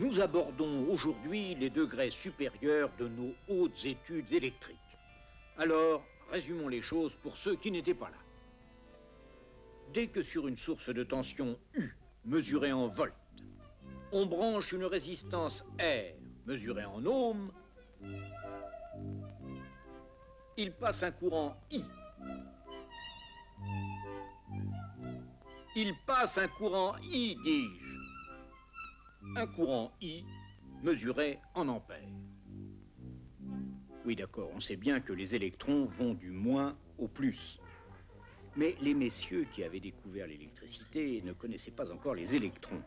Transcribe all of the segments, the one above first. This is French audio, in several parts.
Nous abordons aujourd'hui les degrés supérieurs de nos hautes études électriques. Alors, résumons les choses pour ceux qui n'étaient pas là. Dès que sur une source de tension U, mesurée en volts, on branche une résistance R, mesurée en ohms, il passe un courant I. Il passe un courant I, dis-je. Un courant I mesuré en ampères. Oui, d'accord, on sait bien que les électrons vont du moins au plus. Mais les messieurs qui avaient découvert l'électricité ne connaissaient pas encore les électrons.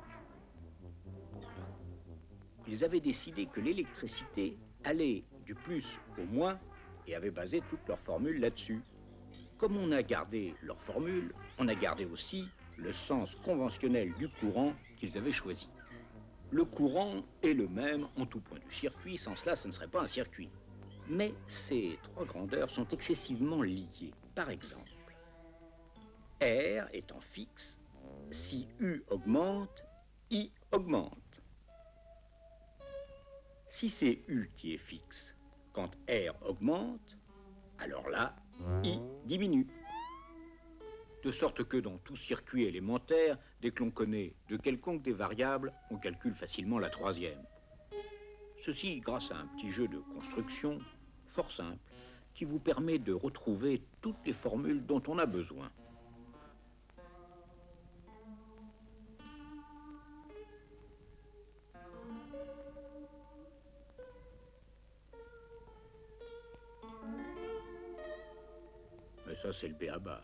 Ils avaient décidé que l'électricité allait du plus au moins et avaient basé toutes leurs formules là-dessus. Comme on a gardé leurs formules, on a gardé aussi le sens conventionnel du courant qu'ils avaient choisi. Le courant est le même en tout point du circuit, sans cela, ce ne serait pas un circuit. Mais ces trois grandeurs sont excessivement liées. Par exemple, R étant fixe, si U augmente, I augmente. Si c'est U qui est fixe, quand R augmente, alors là, I diminue. De sorte que dans tout circuit élémentaire, dès que l'on connaît de quelconque des variables, on calcule facilement la troisième. Ceci grâce à un petit jeu de construction fort simple qui vous permet de retrouver toutes les formules dont on a besoin. Mais ça, c'est le b.a.-ba.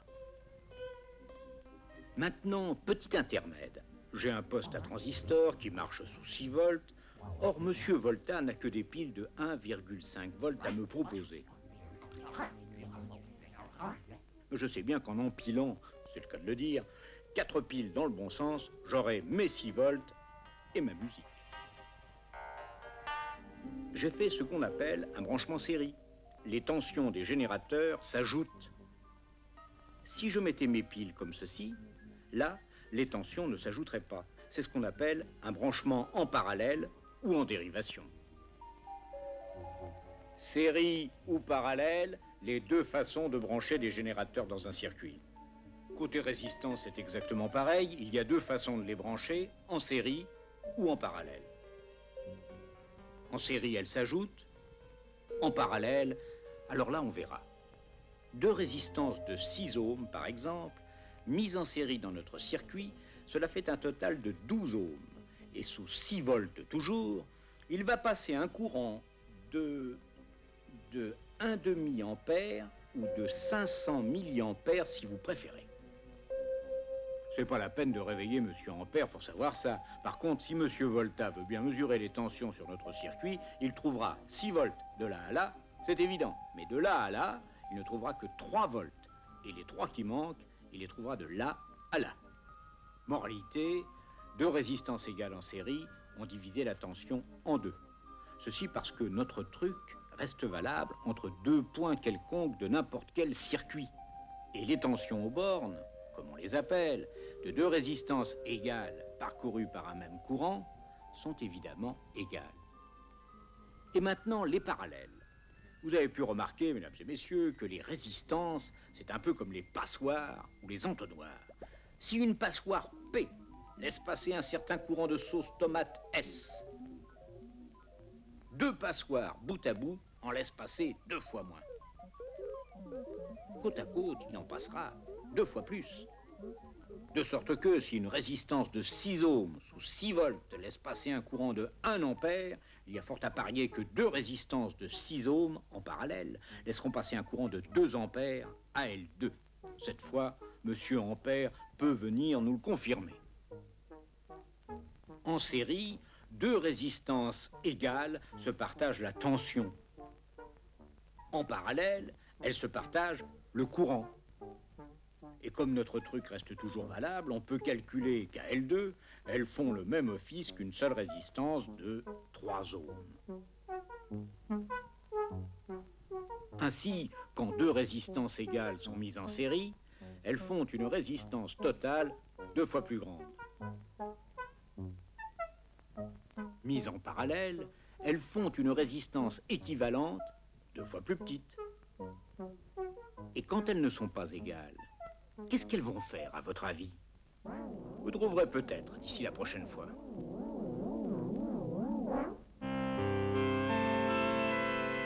Maintenant, petit intermède. J'ai un poste à transistor qui marche sous 6 volts. Or, Monsieur Volta n'a que des piles de 1,5 volts à me proposer. Je sais bien qu'en empilant, c'est le cas de le dire, 4 piles dans le bon sens, j'aurai mes 6 volts et ma musique. J'ai fait ce qu'on appelle un branchement série. Les tensions des générateurs s'ajoutent. Si je mettais mes piles comme ceci, là, les tensions ne s'ajouteraient pas. C'est ce qu'on appelle un branchement en parallèle ou en dérivation. Série ou parallèle, les deux façons de brancher des générateurs dans un circuit. Côté résistance, c'est exactement pareil. Il y a deux façons de les brancher, en série ou en parallèle. En série, elles s'ajoutent. En parallèle, alors là, on verra. Deux résistances de 6 ohms, par exemple, mises en série dans notre circuit, cela fait un total de 12 ohms. Et sous 6 volts toujours, il va passer un courant de 1,5 ampère ou de 500 milliampères si vous préférez. C'est pas la peine de réveiller Monsieur Ampère pour savoir ça. Par contre, si Monsieur Volta veut bien mesurer les tensions sur notre circuit, il trouvera 6 volts de là à là, c'est évident. Mais de là à là, il ne trouvera que 3 volts. Et les 3 qui manquent, il les trouvera de là à là. Moralité, deux résistances égales en série ont divisé la tension en deux. Ceci parce que notre truc reste valable entre deux points quelconques de n'importe quel circuit. Et les tensions aux bornes, comme on les appelle, de deux résistances égales parcourues par un même courant, sont évidemment égales. Et maintenant, les parallèles. Vous avez pu remarquer, mesdames et messieurs, que les résistances, c'est un peu comme les passoires ou les entonnoirs. Si une passoire P laisse passer un certain courant de sauce tomate S, deux passoires bout à bout en laissent passer 2 fois moins. Côte à côte, il en passera 2 fois plus. De sorte que si une résistance de 6 ohms sous 6 volts laisse passer un courant de 1 ampère, il y a fort à parier que deux résistances de 6 ohms en parallèle laisseront passer un courant de 2 ampères à L2. Cette fois, Monsieur Ampère peut venir nous le confirmer. En série, deux résistances égales se partagent la tension. En parallèle, elles se partagent le courant. Et comme notre truc reste toujours valable, on peut calculer qu'à L2, elles font le même office qu'une seule résistance de 3 ohms. Ainsi, quand deux résistances égales sont mises en série, elles font une résistance totale 2 fois plus grande. Mises en parallèle, elles font une résistance équivalente, 2 fois plus petite. Et quand elles ne sont pas égales, qu'est-ce qu'elles vont faire, à votre avis? Vous trouverez peut-être d'ici la prochaine fois.